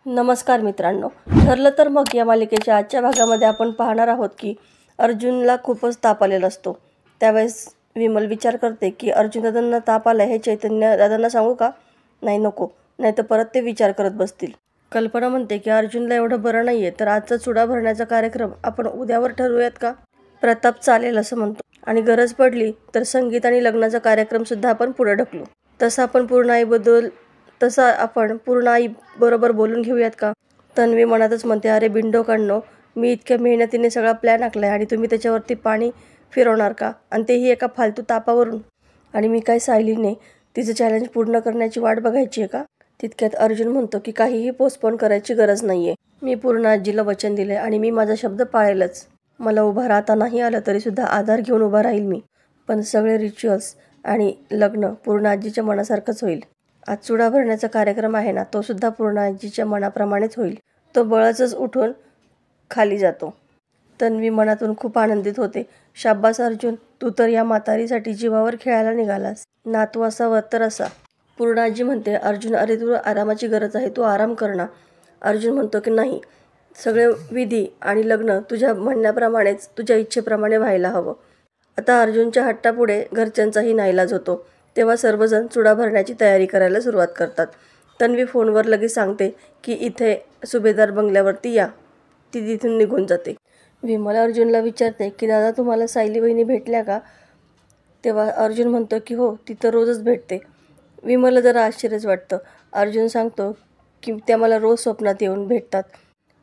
नमस्कार मित्रांनो, ठरलं तर मग या मालिकेच्या आजच्या भागामध्ये आपण पाहणार आहोत की अर्जुनला खूपच ताप आलेला असतो. त्यावेळेस विमल विचार करते की अर्जुन दादांना ताप आला हे चैतन्य दादांना सांगू का? नाही, नको, नाही तर परत ते विचार करत बसतील. कल्पना म्हणते की अर्जुनला एवढं बरं नाही आहे, तर आजचा चुडा भरण्याचा कार्यक्रम आपण उद्यावर ठरवूयात का? प्रताप चालेल असं म्हणतो आणि गरज पडली तर संगीत आणि लग्नाचा कार्यक्रमसुद्धा आपण पुढे ढकलू. तसं आपण पूर्ण आई बरोबर बोलून घेऊयात का? तन्वी मनातच म्हणते, अरे बिंडोकांनो, मी इतक्या मेहनतीने सगळा प्लॅन आखलाय आणि तुम्ही त्याच्यावरती पाणी फिरवणार का? आणि तेही एका फालतू तापावरून. आणि मी काय सायलीने तिचं चॅलेंज पूर्ण करण्याची वाट बघायची आहे का? तितक्यात अर्जुन म्हणतो की काहीही पोस्टपोन करायची गरज नाहीये. मी पूर्ण आजीला वचन दिले आणि मी माझा शब्द पाळेलच. मला उभा राहता नाही आलं तरी सुद्धा आधार घेऊन उभा राहील मी. पण सगळे रिच्युअल्स आणि लग्न पूर्ण आजीच्या मनासारखंच होईल. आज चुडा भरण्याचा कार्यक्रम आहे ना, तो सुद्धा पूर्ण आजीच्या मनाप्रमाणेच होईल. तो बळच उठून खाली जातो. तन्वी मनातून खूप आनंदित होते. शाब्बास अर्जुन, तू तर या म्हातारीसाठी जीवावर खेळायला निघालास. नातू असावा तर असा. पूर्ण आजी म्हणते, अर्जुन अरे तुला आरामाची गरज आहे, तू आराम कर ना. अर्जुन म्हणतो की नाही, सगळे विधी आणि लग्न तुझ्या म्हणण्याप्रमाणेच, तुझ्या इच्छेप्रमाणे व्हायला हवं. आता अर्जुनच्या हट्टापुढे घरच्यांचाही नाईलाज होतो. तेव्हा सर्वजण चुडा भरण्याची तयारी करायला सुरुवात करतात. तन्वी फोनवर लगेच सांगते की इथे सुभेदार बंगल्यावरती या. ती तिथून निघून जाते. विमल अर्जुनला विचारते की दादा, तुम्हाला सायली वहिनी भेटल्या का? तेव्हा अर्जुन म्हणतो की हो, ती तर रोजच भेटते. विमलला जरा आश्चर्यच वाटतं. अर्जुन सांगतो की त्या मला रोज स्वप्नात येऊन भेटतात,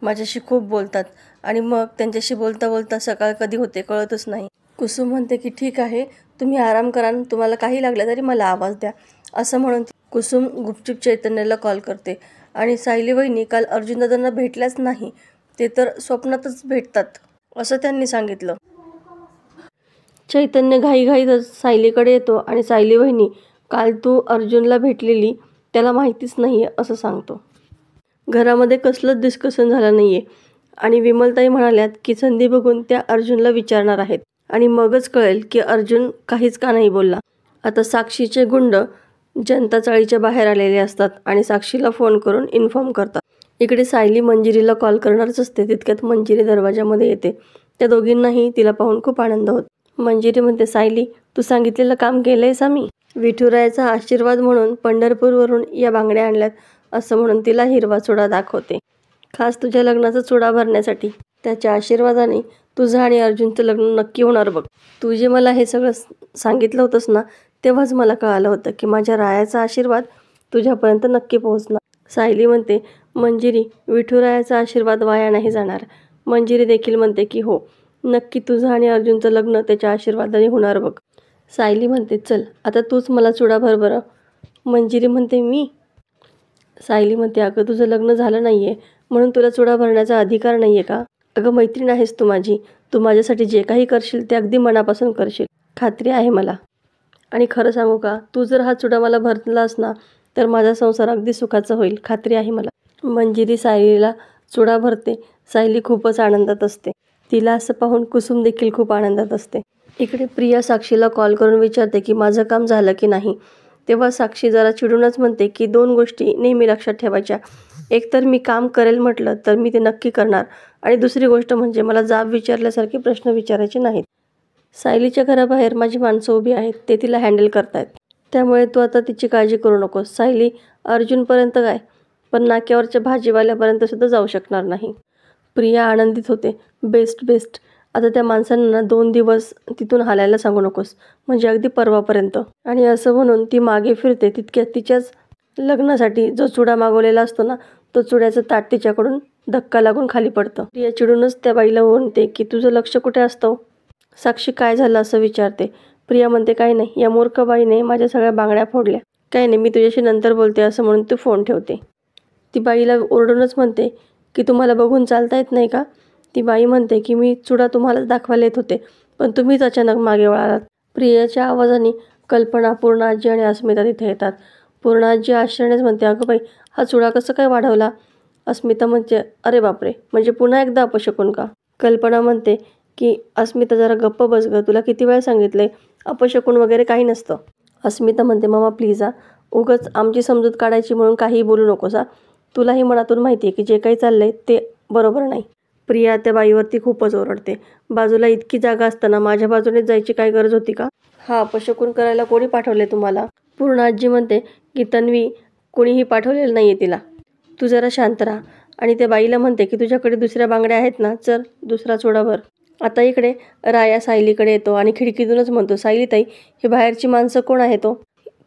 माझ्याशी खूप बोलतात आणि मग त्यांच्याशी बोलता बोलता सकाळ कधी होते कळतच नाही. कुसुम म्हणते की ठीक आहे, तुम्ही आराम करा, तुम्हाला काही लागलं तरी मला आवाज द्या. असं म्हणून कुसुम गुपचूप चैतन्याला कॉल करते आणि सायली वहिनी काल अर्जुनदादांना भेटल्याच नाही, ते तर स्वप्नातच भेटतात असं त्यांनी सांगितलं. चैतन्य घाईघाईतच सायलीकडे येतो आणि सायली वहिनी, काल तू अर्जुनला भेटलेली त्याला माहितीच नाहीये असं सांगतो. घरामध्ये कसलंच डिस्कशन झालं नाहीये आणि विमलताई म्हणाल्यात की संधी बघून त्या अर्जुनला विचारणार आहेत आणि मगच कळेल की अर्जुन काहीच का नाही बोलला. आता साक्षीचे गुंड जनता चाळीच्या बाहेर आलेले असतात आणि साक्षीला फोन करून इन्फॉर्म करतात. इकडे सायली मंजिरीला कॉल करणारच असते. तितक्यात मंजिरी दरवाजामध्ये येते. त्या दोघींनाही तिला पाहून खूप आनंद होतो. मंजिरी म्हणते, सायली, तू सांगितलेलं काम केलंयस आम्ही. विठुरायाचा आशीर्वाद म्हणून पंढरपूरवरून या बांगड्या आणल्यात असं म्हणून तिला हिरवा चुडा दाखवते, खास तुझ्या लग्नाचा चुडा भरण्यासाठी. त्याच्या आशीर्वादाने तुझं आणि अर्जुनचं लग्न नक्की होणार बघ. तू जे मला हे सगळं सांगितलं होतंस ना, तेव्हाच मला कळालं होतं की माझ्या रायाचा आशीर्वाद तुझ्यापर्यंत नक्की पोहोचणार. सायली म्हणते, मंजिरी, विठुरायाचा आशीर्वाद वाया नाही जाणार. मंजिरी देखील म्हणते की हो, नक्की तुझं आणि अर्जुनचं लग्न त्याच्या आशीर्वादाने होणार बघ. सायली म्हणते, चल आता तूच मला चुडा भर बरं. मंजिरी म्हणते, मी? सायली म्हणते, अगं तुझं लग्न झालं नाही आहे म्हणून तुला चुडा भरण्याचा अधिकार नाही आहे का? अगं मैत्रीण आहेस तू माझी. तू माझ्यासाठी जे काही करशील ते अगदी मनापासून करशील, खात्री आहे मला. आणि खरं सांगू का, तू जर हा चुडा मला भरलास ना, तर माझा संसार अगदी सुखाचा होईल, खात्री आहे मला. मंजिरी सायलीला चुडा भरते. सायली खूपच आनंदात असते. तिला असं पाहून कुसुम देखील खूप आनंदात असते. इकडे प्रिया साक्षीला कॉल करून विचारते की माझं काम झालं की नाही. तेव्हा साक्षी जरा चिडूनच म्हणते की 2 गोष्टी नेहमी लक्षात ठेवायच्या. एक तर मी काम करेल म्हटलं तर मी ते नक्की करणार आणि दुसरी गोष्ट म्हणजे मला जाब विचारल्यासारखे प्रश्न विचारायचे नाहीत. सायलीच्या घराबाहेर माझी माणसं उभी आहेत, ते तिला हँडल करतायत. त्यामुळे तू आता तिची काळजी करू नकोस. सायली अर्जुनपर्यंत काय, पण नाक्यावरच्या भाजीवाल्यापर्यंत सुद्धा जाऊ शकणार नाही. प्रिया आनंदित होते. बेस्ट. आता त्या माणसांना 2 दिवस तिथून हालायला सांगू नकोस, म्हणजे अगदी परवापर्यंत. आणि असं म्हणून ती मागे फिरते. तितक्यात तिच्याच लग्नासाठी जो चुडा मागवलेला असतो ना, तो चुड्याचं ताट तिच्याकडून धक्का लागून खाली पडतं. प्रिया चिडूनच त्या बाईला म्हणते की तुझं लक्ष कुठे असतं? साक्षी काय झालं असं विचारते. प्रिया म्हणते, काही नाही, या मूर्ख बाईने माझ्या सगळ्या बांगड्या फोडल्या. काही नाही, मी तुझ्याशी नंतर बोलते असं म्हणून ती फोन ठेवते. ती बाईला ओरडूनच म्हणते की तुम्हाला बघून चालता येत नाही का? ती बाई म्हणते की मी चुडा तुम्हालाच दाखवायला येत होते, पण तुम्हीच अचानक मागे वळालात. प्रियाच्या आवाजाने कल्पना, पूर्ण आजी आणि अस्मिता तिथे येतात. पूर्ण आजी आश्चर्यानेच म्हणते, अगं बाई, हा चुडा कसं काय वाढवला? अस्मिता म्हणते, अरे बापरे, म्हणजे पुन्हा एकदा अपशकुन का? कल्पना म्हणते की अस्मिता जरा गप्प बस गं, तुला किती वेळा सांगितलंय, अपशकुन वगैरे काही नसतं. अस्मिता म्हणते, मामा प्लीज उगाच आमची समजूत काढायची म्हणून काही बोलू नकोस. तुलाही मनातून माहिती आहे की जे काही चाललंय ते बरोबर नाही. प्रिया त्या बाईवरती खूपच ओरडते. बाजूला इतकी जागा असताना माझ्या बाजूनेच जायची काय गरज होती का? हा अपशकुन करायला कोणी पाठवले तुम्हाला? पूर्ण आजी म्हणते की तन्वी कोणीही पाठवलेलं नाहीये तिला. तू जरा शांत राहा. आणि त्या बाईला म्हणते की तुझ्याकडे दुसऱ्या बांगड्या आहेत ना, चल दुसरा चोडा भर. आता इकडे राया सायलीकडे येतो आणि खिडकीतूनच म्हणतो, सायलीताई हे बाहेरची माणसं कोण आहेत हो?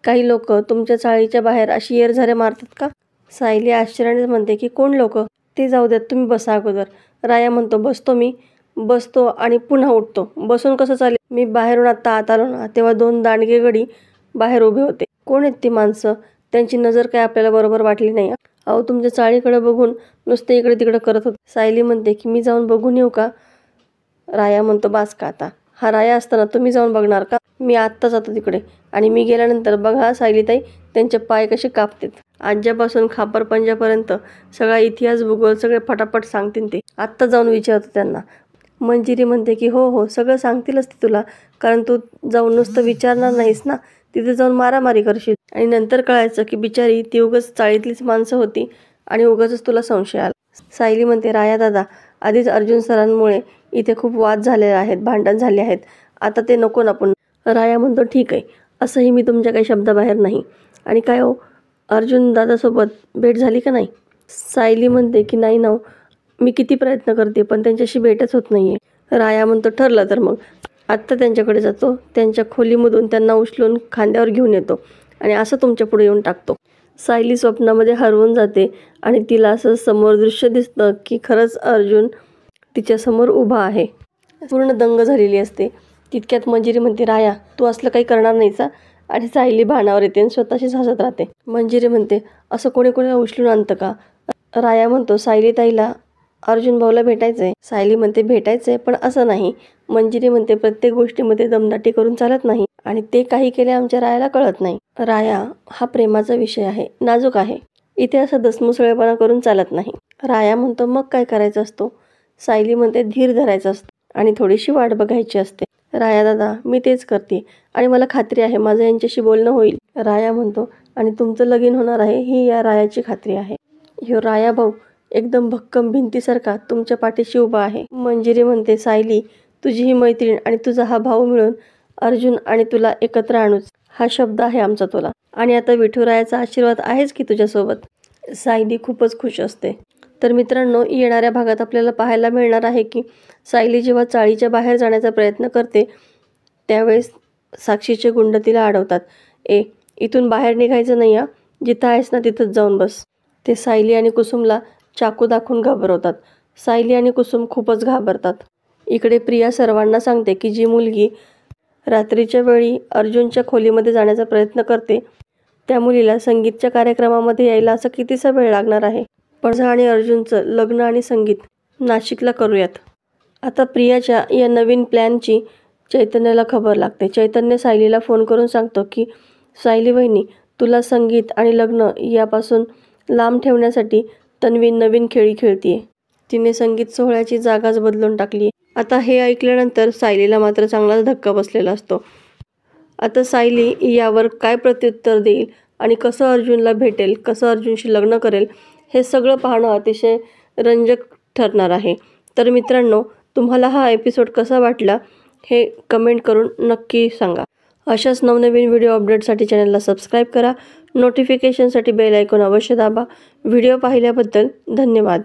काही लोक तुमच्या चाळीच्या बाहेर अशी येरझाऱ्या मारतात का? सायली आश्चर्यानेच म्हणते की कोण लोक? ते जाऊ द्यात, तुम्ही बसा अगोदर. राया म्हणतो बसतो मी. बसतो आणि पुन्हा उठतो. बसून कसं चालेल? मी बाहेरून आत्ता आत आलो ना तेव्हा 2 दांडगे गडी बाहेर उभे होते. कोण आहेत ती माणसं? त्यांची नजर काय आपल्याला बरोबर वाटली नाही. अहो तुमच्या चाळीकडे बघून नुसते इकडे तिकडे करत होते. सायली म्हणते की मी जाऊन बघून येऊ का? राया म्हणतो बास का आता? हा राया असताना तुम्ही जाऊन बघणार का? मी आत्ता जातो तिकडे आणि मी गेल्यानंतर बघा सायलीताई त्यांचे पाय कसे कापतात. आज्यापासून खापरपंजापर्यंत सगळा इतिहास भूगोल सगळे फटाफट सांगतील ते. आत्ता जाऊन विचारतो त्यांना. मंजिरी म्हणते की हो हो सगळं सांगतीलच ते तुला, कारण तू जाऊन नुसतं विचारणार नाहीस ना, तिथे जाऊन मारामारी करशील आणि नंतर कळायचं की बिचारी ती उगाच चाळीतलीच माणसं होती आणि उगाचच तुला संशय आला. सायली म्हणते राया दादा आधीच अर्जुन सरांमुळे इथे खूप वाद झालेले आहेत, भांडण झाले आहेत, आता ते नको ना पुन्हा. राया म्हणतो ठीक आहे, असंही मी तुमच्या काही शब्दाबाहेर नाही. आणि काय हो अर्जुन दादासोबत भेट झाली का नाही? सायली म्हणते की नाही ना, मी किती प्रयत्न करते पण त्यांच्याशी भेटच होत नाहीये. राया म्हणतो ठरलं तर मग आत्ता त्यांच्याकडे जातो, त्यांच्या खोलीमधून त्यांना उचलून खांद्यावर घेऊन येतो आणि असं तुमच्या पुढे येऊन टाकतो. सायली स्वप्नामध्ये हरवून जाते आणि तिला असं समोर दृश्य दिसतं की खरंच अर्जुन तिच्यासमोर उभा आहे. पूर्ण दंग झालेली असते. तितक्यात मंजिरी म्हणते राया तू असलं काही करणार नाहीच. आणि सायली भानावर येते आणि स्वतःशीच हसत राहते. मंजिरी म्हणते असं कोणी कोणाला उचलून आणतं का? राया म्हणतो सायलीताईला अर्जुन भाऊला भेटायचंय. सायली म्हणते भेटायचंय पण असं नाही. मंजिरी म्हणते प्रत्येक गोष्टीमध्ये दमदाटी करून चालत नाही आणि ते काही केले आमच्या रायाला कळत नाही. राया हा प्रेमाचा विषय आहे, नाजूक आहे, इथे असं दसमुसळेपणा करून चालत नाही. राया म्हणतो मग काय करायचं असतो? सायली म्हणते धीर धरायचा असतो आणि थोडीशी वाट बघायची असते. राया दादा मी तेच करते आणि मला खात्री आहे माझं यांच्याशी बोलणं होईल. राया म्हणतो आणि तुमचं लगीन होणार आहे ही या रायाची खात्री आहे. ह्यो राया भाऊ एकदम भक्कम भिंतीसारखा तुमच्या पाठीशी उभा आहे. मंजिरी म्हणते सायली तुझी ही मैत्रीण आणि तुझा हा भाऊ मिळून अर्जुन आणि तुला एकत्र आणूच हा शब्द आहे आमचा तुला, आणि आता विठुरायाचा आशीर्वाद आहेच की तुझ्यासोबत. सायली खूपच खुश असते. तर मित्रांनो येणाऱ्या भागात आपल्याला पाहायला मिळणार आहे की सायली जेव्हा चाळीच्या बाहेर जाण्याचा प्रयत्न करते त्यावेळेस साक्षीचे गुंड तिला अडवतात. इथून बाहेर निघायचं नाही हा, जिथं आहेस ना तिथंच जाऊन बस. ते सायली आणि कुसुमला चाकू दाखवून घाबरवतात. सायली आणि कुसुम खूपच घाबरतात. इकडे प्रिया सर्वांना सांगते की जी मुलगी रात्रीच्या वेळी अर्जुनच्या खोलीमध्ये जाण्याचा प्रयत्न करते त्या मुलीला संगीतच्या कार्यक्रमामध्ये यायला असं कितीसा वेळ लागणार आहे. पण आणि अर्जुनचं लग्न आणि संगीत नाशिकला करूयात. आता प्रियाच्या या नवीन प्लॅनची चैतन्याला खबर लागते. चैतन्य सायलीला फोन करून सांगतो की सायली वहिनी तुला संगीत आणि लग्न यापासून लांब ठेवण्यासाठी तन्वी नवीन खेळी खेळतीये. तिने संगीत सोहळ्याची जागाच बदलून टाकली. आता हे ऐकल्यानंतर सायलीला मात्र चांगलाच धक्का बसलेला असतो. आता सायली यावर काय प्रत्युत्तर देईल आणि कसं अर्जुनला भेटेल, कसं अर्जुनशी लग्न करेल हे सगळं पाहणं अतिशय रंजक ठरणार आहे. तर मित्रांनो तुम्हाला हा एपिसोड कसा वाटला हे कमेंट करून नक्की सांगा. अशाच नवनवीन व्हिडिओ अपडेटसाठी चॅनलला सबस्क्राईब करा. नोटिफिकेशनसाठी बेल आयकॉन अवश्य दाबा. व्हिडिओ पाहिल्याबद्दल धन्यवाद.